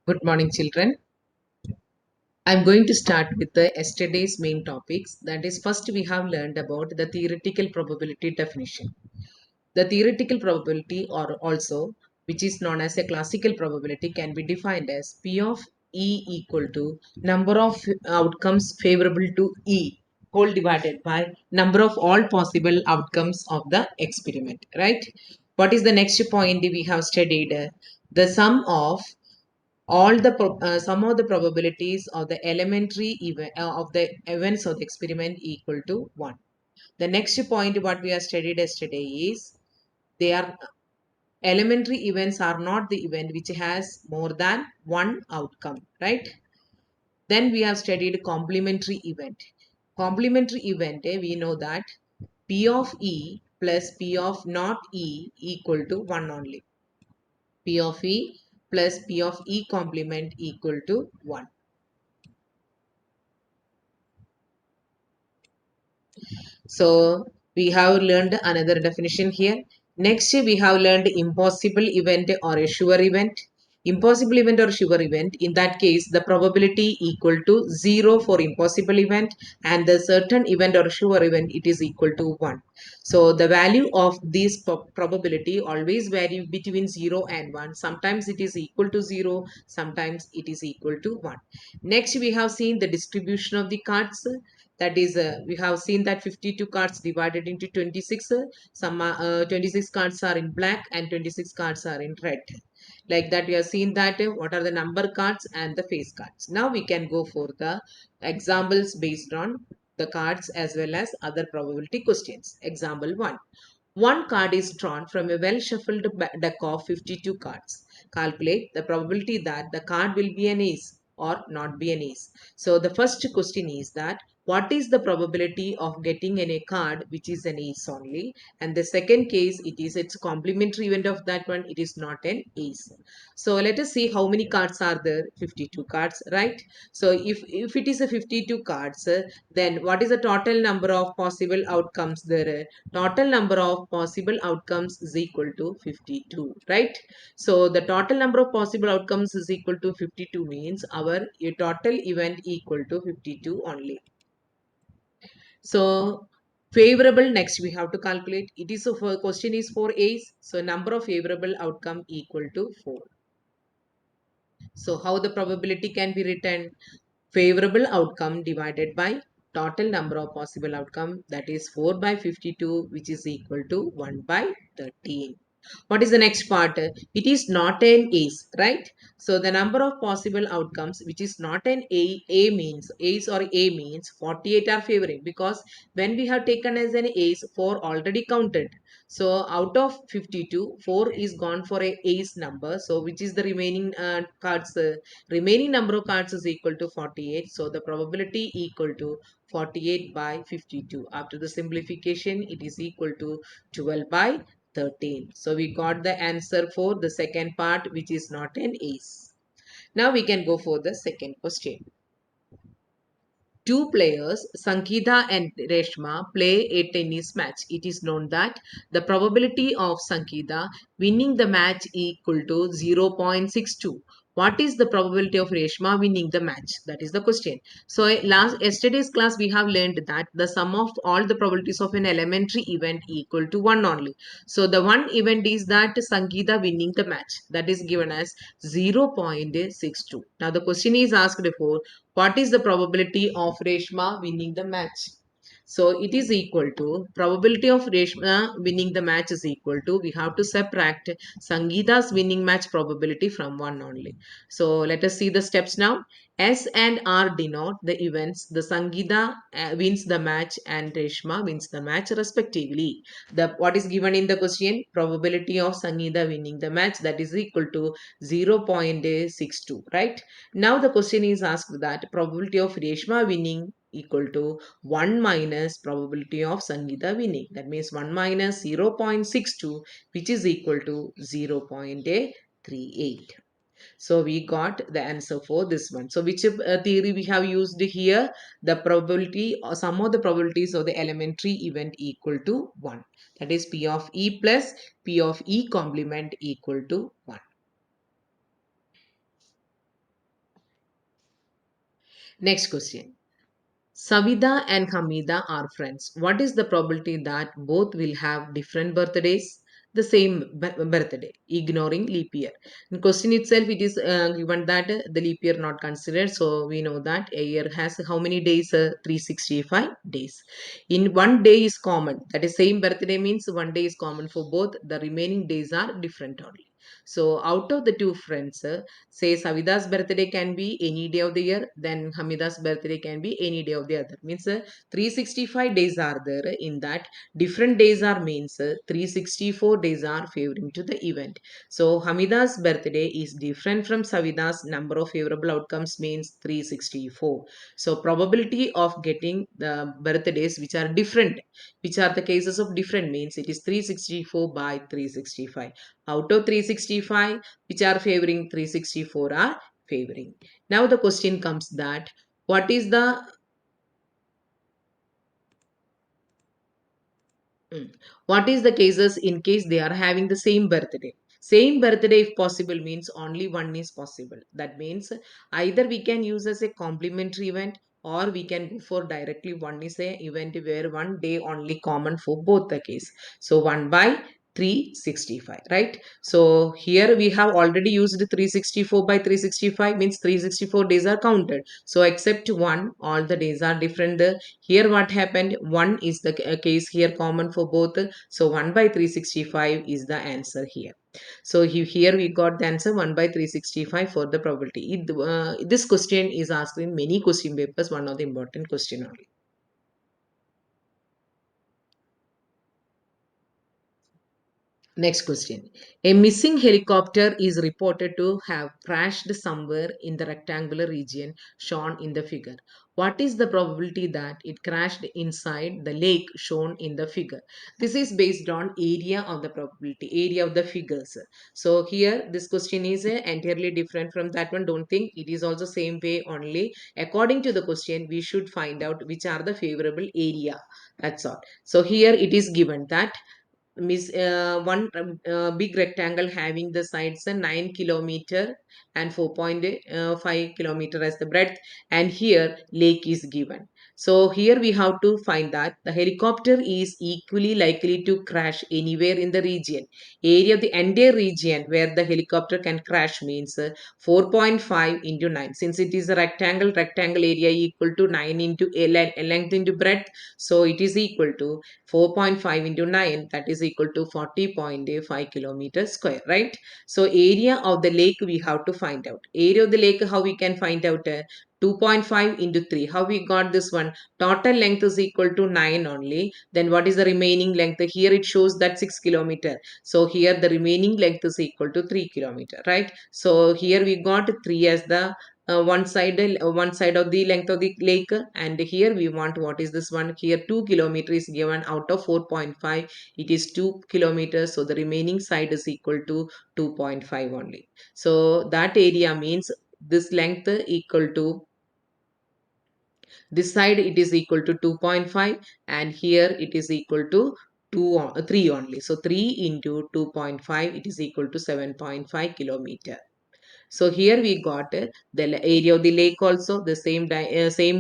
Good morning, children. I'm going to start with the yesterday's main topics. That is, first we have learned about the theoretical probability definition. The theoretical probability, or also which is known as a classical probability, can be defined as P of E equal to number of outcomes favorable to E whole divided by number of all possible outcomes of the experiment. Right? What is the next point we have studied? The sum of all the some of the probabilities of the elementary event of the events of the experiment equal to 1. The next point what we have studied yesterday is they are elementary events are not the event which has more than one outcome, right? Then we have studied complementary event. Complementary event, we know that P of E plus P of not E equal to 1 only. P of E plus P of E complement equal to 1. So we have learned another definition here. Next, we have learned impossible event or a sure event. Impossible event or sure event, in that case, the probability equal to 0 for impossible event, and the certain event or sure event, it is equal to 1. So the value of this probability always vary between 0 and 1. Sometimes it is equal to 0, sometimes it is equal to 1. Next, we have seen the distribution of the cards. That is, we have seen that 52 cards divided into 26. Some 26 cards are in black and 26 cards are in red. Like that, we have seen that what are the number cards and the face cards. Now we can go for the examples based on the cards as well as other probability questions. Example 1. One card is drawn from a well shuffled deck of 52 cards. Calculate the probability that the card will be an ace or not be an ace. So the first question is that what is the probability of getting a card which is an ace only, and the second case it is its complementary event of that one, it is not an ace. So let us see how many cards are there. 52 cards, right? So if it is a 52 cards, then what is the total number of possible outcomes there? Total number of possible outcomes is equal to 52, right? So the total number of possible outcomes is equal to 52 means our total event equal to 52 only. So favorable, next we have to calculate. It is a question is for A's, so number of favorable outcome equal to 4. So how the probability can be written? Favorable outcome divided by total number of possible outcome, that is 4 by 52, which is equal to 1 by 13. What is the next part? It is not an ace, right? So the number of possible outcomes which is not an A means ace or A means 48 are favoring, because when we have taken as an ace, 4 already counted. So out of 52, 4 is gone for a ace number. So which is the remaining cards? Remaining number of cards is equal to 48. So the probability equal to 48 by 52. After the simplification, it is equal to 12 by 13. So we got the answer for the second part, which is not an ace. Now we can go for the second question. Two players, Sankita and Reshma, play a tennis match. It is known that the probability of Sankita winning the match equal to 0.62. What is the probability of Reshma winning the match? That is the question. So last yesterday's class we have learned that the sum of all the probabilities of an elementary event equal to 1 only. So the one event is that Sankita winning the match. That is given as 0.62. Now the question is asked for what is the probability of Reshma winning the match? So it is equal to probability of Reshma winning the match is equal to, we have to subtract Sangeeta's winning match probability from 1 only. So let us see the steps now. S and R denote the events. The Sangeeta wins the match and Reshma wins the match respectively. The what is given in the question? Probability of Sangeeta winning the match, that is equal to 0.62, right? Now the question is asked that probability of Reshma winning equal to 1 minus probability of Sangeeta winning. That means 1 minus 0.62, which is equal to 0.38. So we got the answer for this one. So which theory we have used here? The probability or some of the probabilities of the elementary event equal to 1. That is P of E plus P of E complement equal to 1. Next question. Savida and Hamida are friends. What is the probability that both will have different birthdays? The same birthday, ignoring leap year. In question itself, it is given that the leap year not considered. So we know that a year has how many days? 365 days. In one day is common. That is same birthday means one day is common for both. The remaining days are different only. So out of the two friends, say Savida's birthday can be any day of the year, then Hamida's birthday can be any day of the other. Means 365 days are there. In that, different days are means 364 days are favoring to the event. So Hamida's birthday is different from Savida's number of favorable outcomes means 364. So probability of getting the birthdays which are different, which are the cases of different means it is 364 by 365. Out of 365, which are favoring 364 are favoring. Now the question comes that what is the what is the cases in case they are having the same birthday? Same birthday if possible means only one is possible. That means either we can use as a complementary event or we can go for directly one is a event where one day only common for both the case. So 1 by 365, right? So here we have already used 364 by 365 means 364 days are counted. So except one, all the days are different. Here what happened? 1 is the case here common for both. So 1 by 365 is the answer here. So here we got the answer 1 by 365 for the probability. This question is asked in many question papers, one of the important question only. Next question. A missing helicopter is reported to have crashed somewhere in the rectangular region shown in the figure. What is the probability that it crashed inside the lake shown in the figure? This is based on area of the probability, area of the figures. So here this question is entirely different from that one. Don't think it is also same way only. According to the question, we should find out which are the favorable area. That's all. So here it is given that one big rectangle having the sides 9 kilometer and 4.5 kilometer as the breadth, and here lake is given. So here we have to find that the helicopter is equally likely to crash anywhere in the region. Area of the entire region where the helicopter can crash means 4.5 into 9. Since it is a rectangle area equal to 9 into length into breadth, so it is equal to 4.5 into 9, that is equal to 40.5 kilometers square, right? So area of the lake we have to find out. Area of the lake, how we can find out? 2.5 into 3. How we got this one? Total length is equal to 9 only. Then what is the remaining length? Here it shows that 6 kilometer. So here the remaining length is equal to 3 kilometer, right? So here we got 3 as the one side of the length of the lake, and here we want what is this one? Here 2 kilometers is given out of 4.5. It is 2 kilometers, so the remaining side is equal to 2.5 only. So that area means this length equal to this side it is equal to 2.5, and here it is equal to 3 only. So 3 into 2.5, it is equal to 7.5 kilometer. So here we got the area of the lake also, the same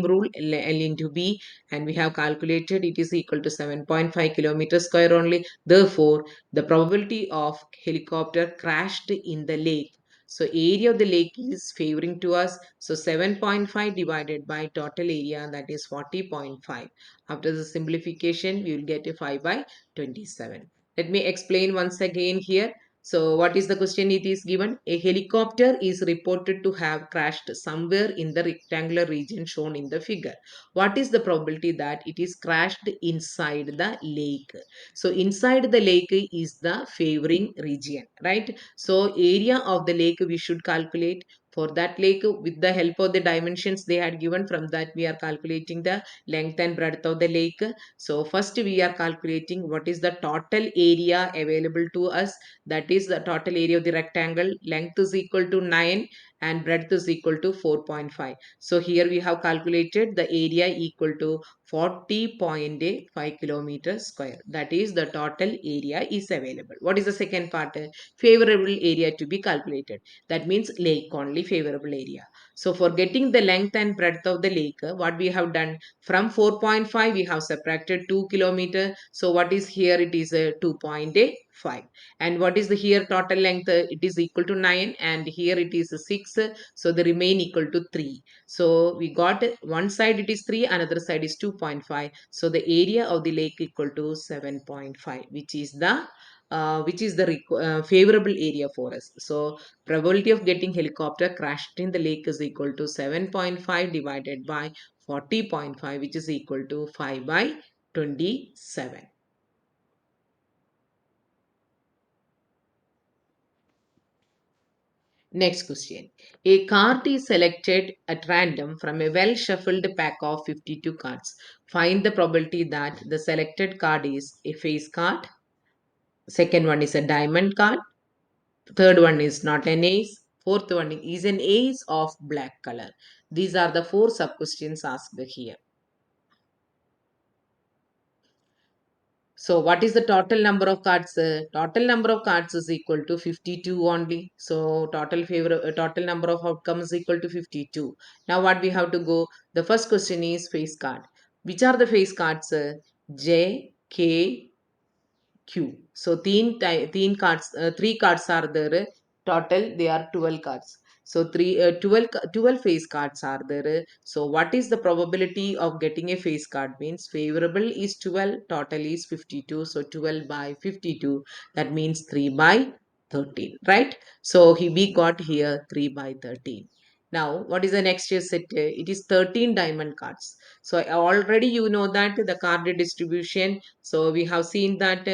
rule, L into B, and we have calculated it is equal to 7.5 kilometers square only. Therefore, the probability of helicopter crashed in the lake. So area of the lake is favoring to us. So 7.5 divided by total area, that is 40.5. After the simplification, we will get a 5 by 27. Let me explain once again here. So what is the question it is given? A helicopter is reported to have crashed somewhere in the rectangular region shown in the figure. What is the probability that it is crashed inside the lake? So inside the lake is the favoring region, right? So area of the lake we should calculate. For that lake, with the help of the dimensions they had given, from that we are calculating the length and breadth of the lake. So first we are calculating what is the total area available to us, that is the total area of the rectangle. Length is equal to 9 and breadth is equal to 4.5. So here we have calculated the area equal to 40.5 kilometers square. That is the total area is available. What is the second part? Favorable area to be calculated. That means lake only favorable area. So for getting the length and breadth of the lake, what we have done, from 4.5 we have subtracted 2 kilometer. So what is here? It is 2.5. And what is the here total length? It is equal to 9, and here it is 6. So the remain equal to 3. So we got one side it is 3, another side is 2.5. So the area of the lake equal to 7.5, which is the favorable area for us. So probability of getting helicopter crashed in the lake is equal to 7.5 divided by 40.5, which is equal to 5 by 27. Next question. A card is selected at random from a well shuffled pack of 52 cards. Find the probability that the selected card is a face card. Second one is a diamond card. Third one is not an ace. Fourth one is an ace of black color. These are the four sub questions asked here. So what is the total number of cards? Total number of cards is equal to 52 only. So total number of outcomes is equal to 52. Now what we have to go? The first question is face card. Which are the face cards? J, K, Q. So three cards are there. Total they are 12 cards. So 12 face cards are there. So what is the probability of getting a face card? Means favorable is 12, total is 52. So 12 by 52, that means 3 by 13, right? So we got here 3 by 13. Now what is the next set? It is 13 diamond cards. So already you know that the card distribution. So we have seen that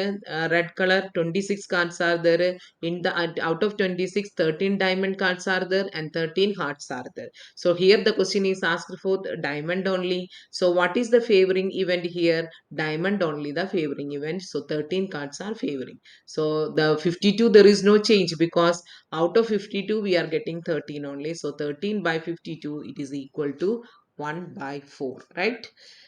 red color 26 cards are there. In the out of 26, 13 diamond cards are there and 13 hearts are there. So here the question is asked for the diamond only. So what is the favoring event here? Diamond only the favoring event. So 13 cards are favoring. So the 52 there is no change, because out of 52 we are getting 13 only. So 13 by 52, it is equal to 1 by 4, right?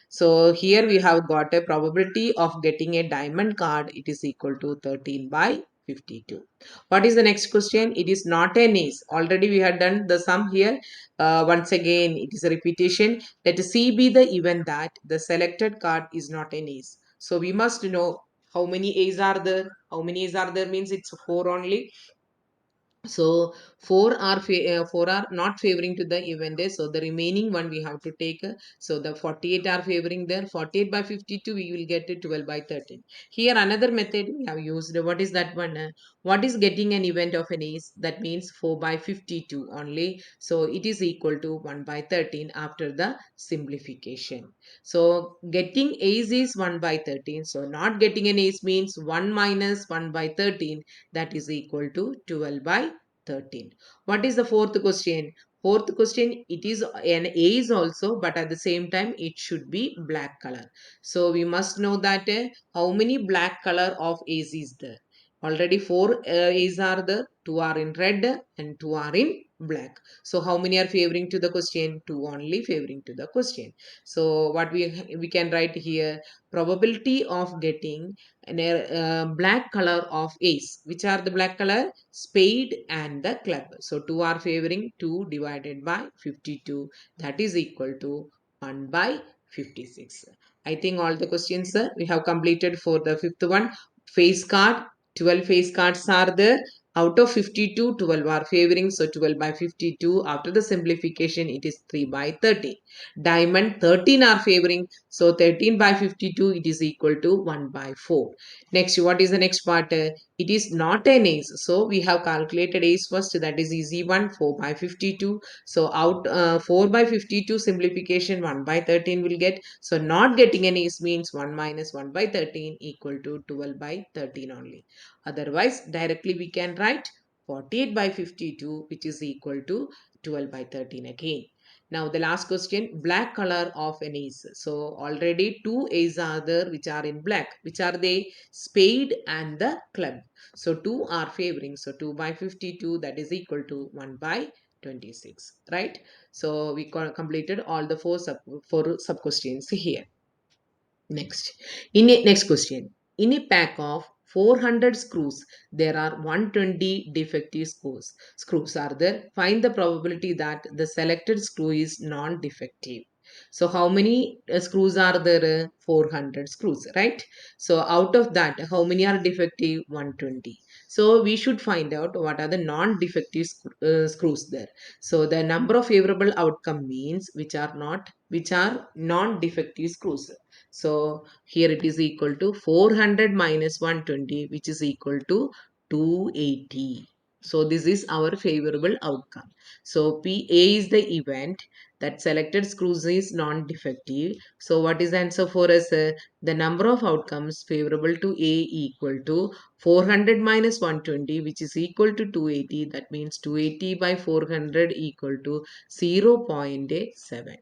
So here we have got a probability of getting a diamond card. It is equal to 13 by 52. What is the next question? It is not an ace. Already we had done the sum here. Once again, it is a repetition. Let C be the event that the selected card is not an ace. So we must know how many a's are there. How many a's are there means it's 4 only. So four are not favoring to the event day. So the remaining one we have to take. So the 48 are favoring there. 48 by 52 we will get it 12 by 13. Here another method we have used. What is that one? What is getting an event of an ace? That means 4 by 52 only. So it is equal to 1 by 13 after the simplification. So getting ace is 1 by 13. So not getting an ace means 1 minus 1 by 13, that is equal to 12 by 13. What is the fourth question? Fourth question, it is an ace also, but at the same time it should be black color. So we must know that how many black color of ace is there. Already four ace are there, two are in red and two are in black. So how many are favoring to the question? Two only favoring to the question. So what we can write here, probability of getting black color of ace. Which are the black color? Spade and the club. So 2 are favoring, 2 divided by 52, that is equal to 1 by 56. I think all the questions we have completed. For the fifth one, face card, 12 face cards are there. Out of 52, 12 are favoring. So 12 by 52, after the simplification, it is 3 by 13. Diamond, 13 are favoring. So 13 by 52, it is equal to 1 by 4. Next, what is the next part? It is not an ace. So we have calculated ace first. That is easy one, 4 by 52. So out 4 by 52 simplification, 1 by 13 will get. So not getting an ace means 1 minus 1 by 13 equal to 12 by 13 only. Otherwise, directly we can write 48 by 52, which is equal to 12 by 13 again. Now the last question, black color of an ace. So already two aces are there which are in black. Which are they? Spade and the club. So 2 are favoring. So 2 by 52, that is equal to 1 by 26. Right? So we completed all the four sub questions here. Next question. In a pack of 400 screws, there are 120 defective screws are there. Find the probability that the selected screw is non-defective. So how many screws are there? 400 screws, right? So out of that, how many are defective? 120. So we should find out what are the non-defective screws there. So the number of favorable outcome means which are non-defective screws. So here it is equal to 400 minus 120, which is equal to 280. So this is our favorable outcome. So PA is the event that selected screws is non-defective. So what is the answer for us? The number of outcomes favorable to A equal to 400 minus 120, which is equal to 280. That means 280 by 400 equal to 0.7.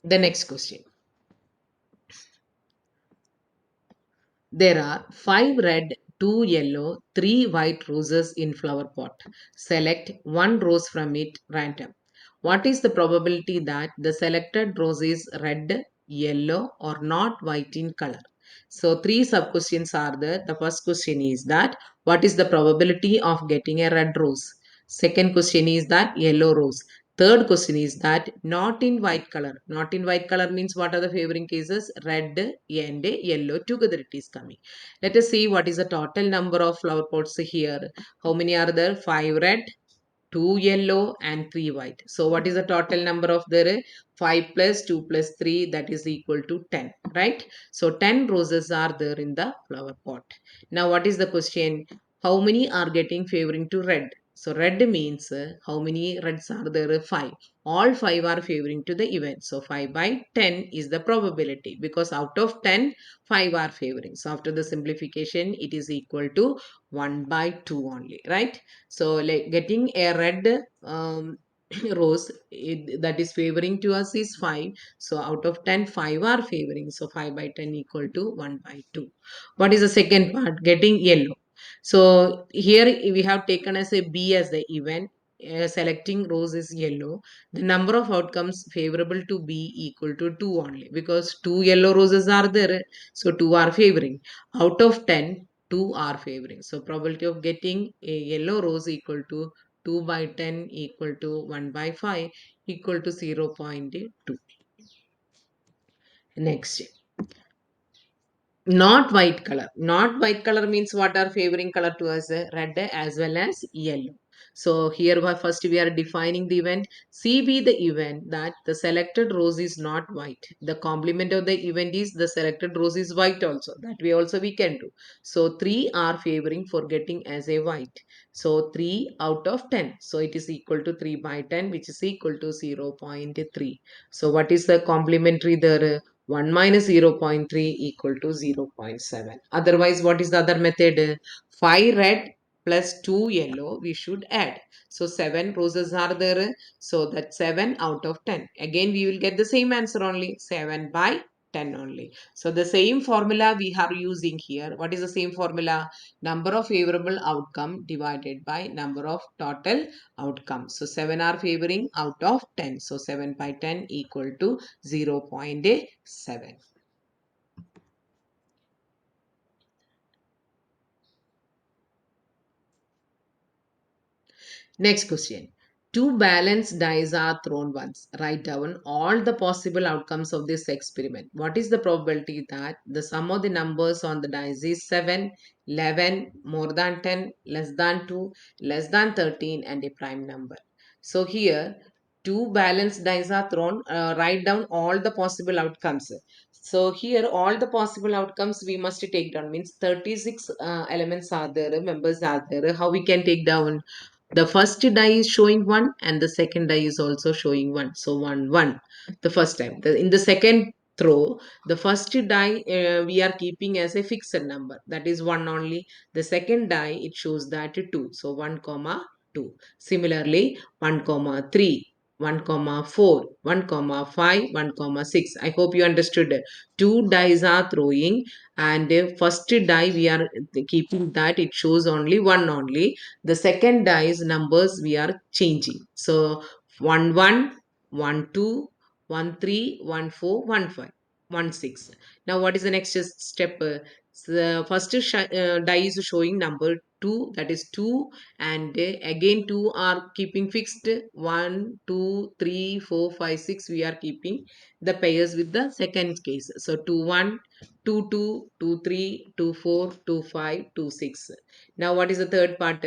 The next question. There are 5 red, 2 yellow, 3 white roses in flower pot. Select one rose from it random. What is the probability that the selected rose is red, yellow or not white in color? So three sub questions are there. The first question is that what is the probability of getting a red rose? Second question is that yellow rose. Third question is that not in white color. Not in white color means what are the favoring cases? Red and yellow together it is coming. Let us see what is the total number of flower pots here. How many are there? 5 red, 2 yellow and 3 white. So what is the total number of there? 5 plus 2 plus 3, that is equal to 10, right? So 10 roses are there in the flower pot. Now what is the question? How many are getting favoring to red? So red means how many reds are there? 5. All 5 are favoring to the event. So 5 by 10 is the probability, because out of 10, 5 are favoring. So after the simplification, it is equal to 1 by 2 only, right? So like getting a red rose that is favoring to us is 5. So out of 10, 5 are favoring. So 5 by 10 equal to 1 by 2. What is the second part? Getting yellow. So here we have taken as a B as the event. Selecting rose is yellow. The number of outcomes favorable to B equal to 2 only, because 2 yellow roses are there. So 2 are favoring. Out of 10, 2 are favoring. So probability of getting a yellow rose equal to 2 by 10 equal to 1 by 5 equal to 0.2. Next. Not white color. Not white color means what are favoring color to us? Red as well as yellow. So here first we are defining the event. C be the event that the selected rose is not white. The complement of the event is the selected rose is white also. That way also we can do. So 3 are favoring for getting as a white. So 3 out of 10. So it is equal to 3 by 10, which is equal to 0.3. So what is the complementary there? 1 minus 0.3 equal to 0.7. Otherwise, what is the other method? 5 red plus 2 yellow we should add. So 7 roses are there. So that's 7 out of 10. Again, we will get the same answer only. 7 by 10 only. So the same formula we are using here. What is the same formula? Number of favorable outcome divided by number of total outcome. So 7 are favoring out of 10. So 7 by 10 equal to 0.7. Next question. Two balanced dice are thrown once. Write down all the possible outcomes of this experiment. What is the probability that the sum of the numbers on the dice is 7, 11, more than 10, less than 2, less than 13 and a prime number? So here two balanced dice are thrown. Write down all the possible outcomes. So here all the possible outcomes we must take down, means 36 elements are there, members are there. How we can take down? The first die is showing 1 and the second die is also showing 1. So 1 1 the first time. In the second throw, the first die we are keeping as a fixed number, that is 1 only. The second die it shows that 2, so 1 comma 2. Similarly 1 comma 3, 1 comma 4, 1 comma 5, 1 comma 6. I hope you understood. Two dice are throwing, and first die we are keeping that it shows only 1 only. The second die is numbers we are changing. So 1 1, 1 2, 1 3, 1 4, 1 5, 1 6. Now what is the next step? The first die is showing number 2, that is 2, and again 2 are keeping fixed. 1 2 3 4 5 6 we are keeping the pairs with the second case. So 2 1, 2 2, 2 3, 2 4, 2 5, 2 6. Now what is the third part?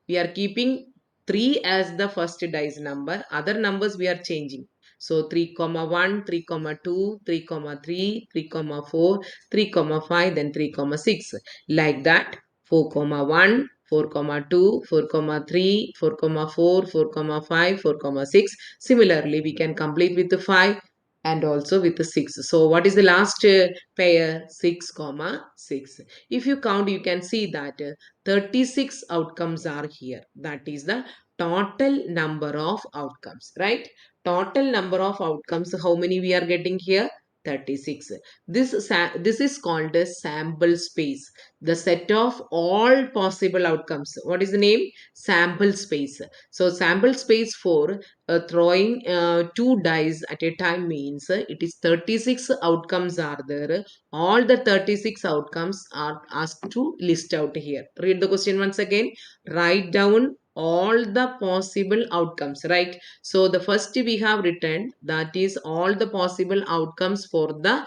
We are keeping 3 as the first dice number. Other numbers we are changing. So 3 comma 1, 3 comma 2, 3 comma 3, 3 comma 4, 3 comma 5, then 3 comma 6. Like that, 4 comma 1, 4 comma 2, 4 comma 3, 4 comma 4, 4 comma 5, 4 comma 6. Similarly, we can complete with the 5 and also with the 6. So what is the last pair? 6 comma 6. If you count, you can see that 36 outcomes are here. That is the total number of outcomes, right? Total number of outcomes, how many we are getting here? 36. This is called a sample space, the set of all possible outcomes. What is the name? Sample space. So sample space for throwing two dice at a time means it is 36 outcomes are there. All the 36 outcomes are asked to list out here. Read the question once again. Write down all the possible outcomes, right? So the first we have written, that is all the possible outcomes for the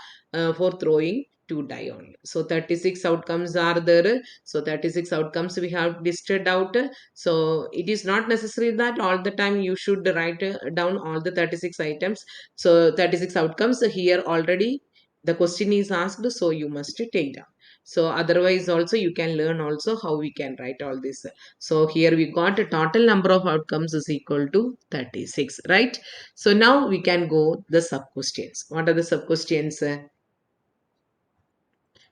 for throwing two die only. So 36 outcomes are there. So 36 outcomes we have listed out. So it is not necessary that all the time you should write down all the 36 items. So 36 outcomes here already the question is asked, so you must take down. So otherwise also you can learn also how we can write all this. So here we got a total number of outcomes is equal to 36, right? So now we can go the sub questions. What are the sub questions?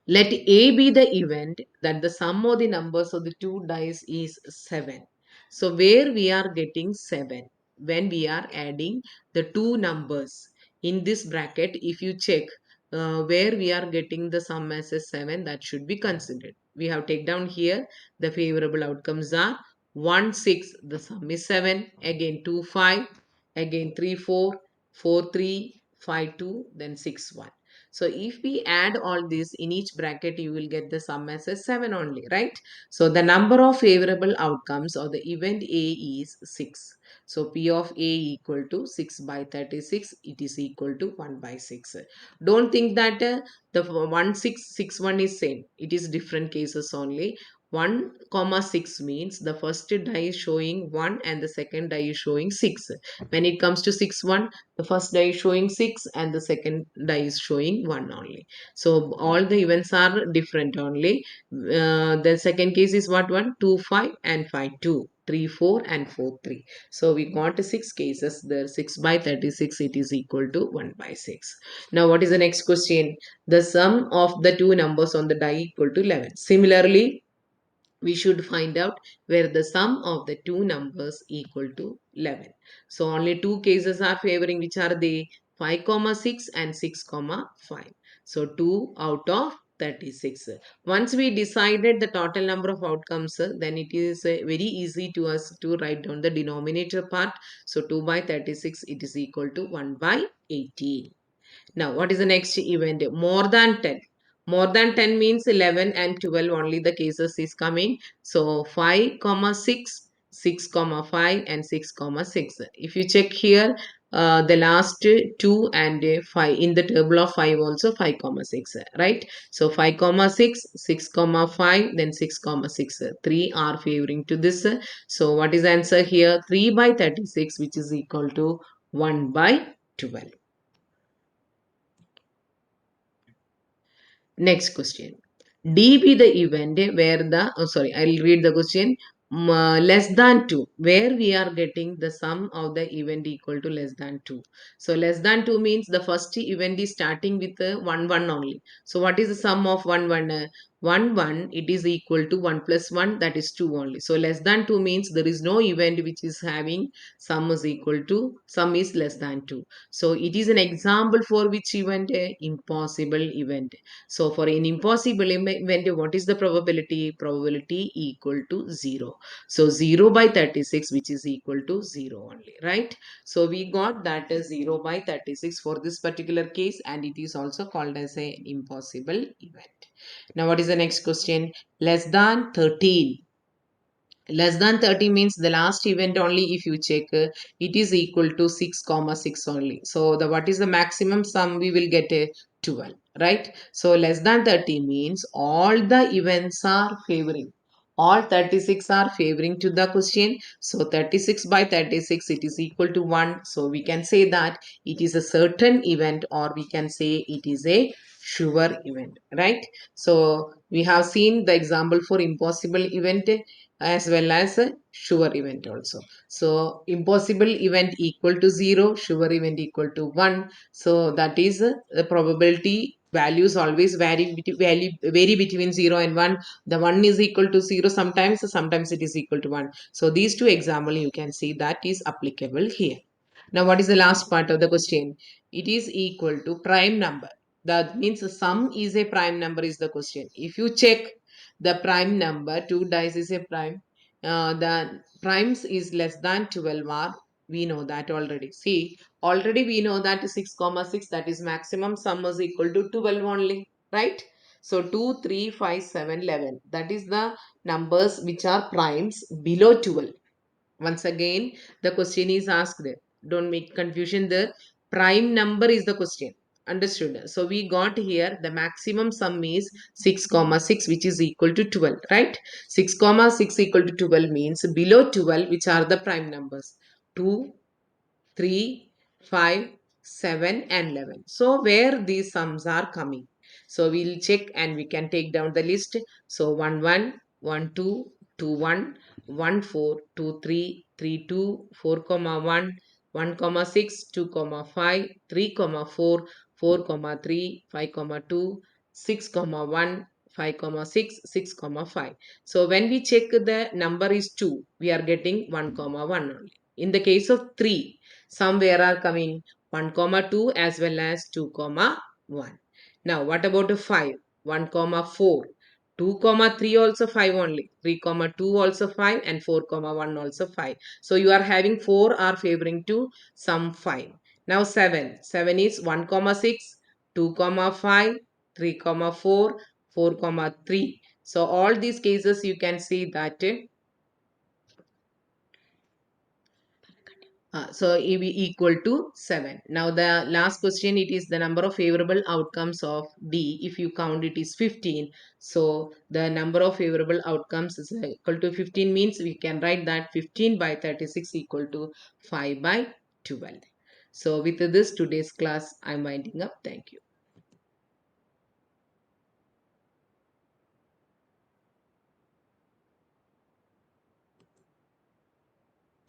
Let A be the event that the sum of the numbers of the two dice is 7. So where we are getting 7 when we are adding the two numbers in this bracket, if you check where we are getting the sum as a 7, that should be considered. We have take down here the favorable outcomes are 1 6, the sum is 7, again 2 5, again 3 4, 4 3, 5 2, then 6 1. So if we add all this in each bracket, you will get the sum as a 7 only, right? So the number of favorable outcomes or the event A is 6. So P of A equal to 6 by 36. It is equal to 1 by 6. Don't think that the 1661 is same. It is different cases only. 1 comma 6 means the first die is showing 1 and the second die is showing 6. When it comes to 6 1, the first die is showing 6 and the second die is showing 1 only. So all the events are different only. The second case is what one? 2 5 and 5 2. 3 4 and 4 3. So we got 6 cases there. 6 by 36 it is equal to 1 by 6. Now what is the next question? The sum of the two numbers on the die equal to 11. Similarly, we should find out where the sum of the two numbers equal to 11. So only two cases are favoring, which are the 5 comma 6 and 6 comma 5. So 2 out of 36. Once we decided the total number of outcomes, then it is very easy to us to write down the denominator part. So 2 by 36 it is equal to 1 by 18. Now, what is the next event? More than 10. More than 10 means 11 and 12 only the cases is coming. So 5 comma 6, 6 comma 5 and 6 comma 6. If you check here, the last 2 and 5 in the table of 5 also 5 comma 6, right? So 5 comma 6, 6 comma 5, then 6 comma 6. 3 are favoring to this. So what is the answer here? 3 by 36, which is equal to 1 by 12. Next question. D be the event where I'll read the question. Less than 2, where we are getting the sum of the event equal to less than 2. So less than 2 means the first event is starting with 1 1 only. So what is the sum of 1 1? 1 1, it is equal to 1 plus 1, that is 2 only. So less than 2 means there is no event which is having sum is equal to sum is less than 2. So it is an example for which event? Impossible event. So for an impossible event, what is the probability? Probability equal to 0. So 0 by 36, which is equal to 0 only, right? So we got that as 0 by 36 for this particular case, and it is also called as a impossible event. Now what is the next question? Less than 13. Less than 30 means the last event only. If you check, it is equal to 6 comma 6 only. So the what is the maximum sum? We will get a 12, right? So less than 30 means all the events are favoring, all 36 are favoring to the question. So 36 by 36, it is equal to 1. So we can say that it is a certain event, or we can say it is a sure event, right? So we have seen the example for impossible event as well as a sure event also. So impossible event equal to 0, sure event equal to 1. So that is the probability values always vary between 0 and 1. The 1 is equal to 0 sometimes it is equal to 1. So these two example you can see that is applicable here. Now what is the last part of the question? It is equal to prime number. That means the sum is a prime number is the question. If you check the prime number, 2 dice is a prime. The primes is less than 12 are, we know that already. See, already we know that 6 comma 6, that is maximum sum is equal to 12 only, right? So 2, 3, 5, 7, 11. That is the numbers which are primes below 12. Once again, the question is asked. Don't make confusion. The prime number is the question. Understood? So we got here the maximum sum is 6 comma 6, which is equal to 12, right? 6 comma 6 equal to 12 means below 12, which are the prime numbers? 2, 3, 5, 7, and 11. So where these sums are coming? So we'll check and we can take down the list. So 1 1, 1 2, 2 1, 1 4, 2 3, 3 2, 4 comma 1, 1 comma 6, 2 comma 5, 3 comma 4, 4 comma 3, 5 comma 2, 6 comma 1, 5 comma 6, 6 comma 5. So when we check the number is 2, we are getting 1 comma 1 only. In the case of 3, somewhere are coming 1 comma 2 as well as 2 comma 1. Now what about a 5? 1 comma 4, 2 comma 3 also 5 only, 3 comma 2 also 5, and 4 comma 1 also 5. So you are having 4 are favoring to some 5. Now 7, 7 is 1 comma 6, 2 comma 5, 3 comma 4, 4 comma 3. So all these cases you can see that so EV equal to 7. Now the last question, it is the number of favorable outcomes of D. If you count, it is 15. So the number of favorable outcomes is equal to 15 means we can write that 15 by 36 equal to 5 by 12. So with this today's class I'm winding up. Thank you.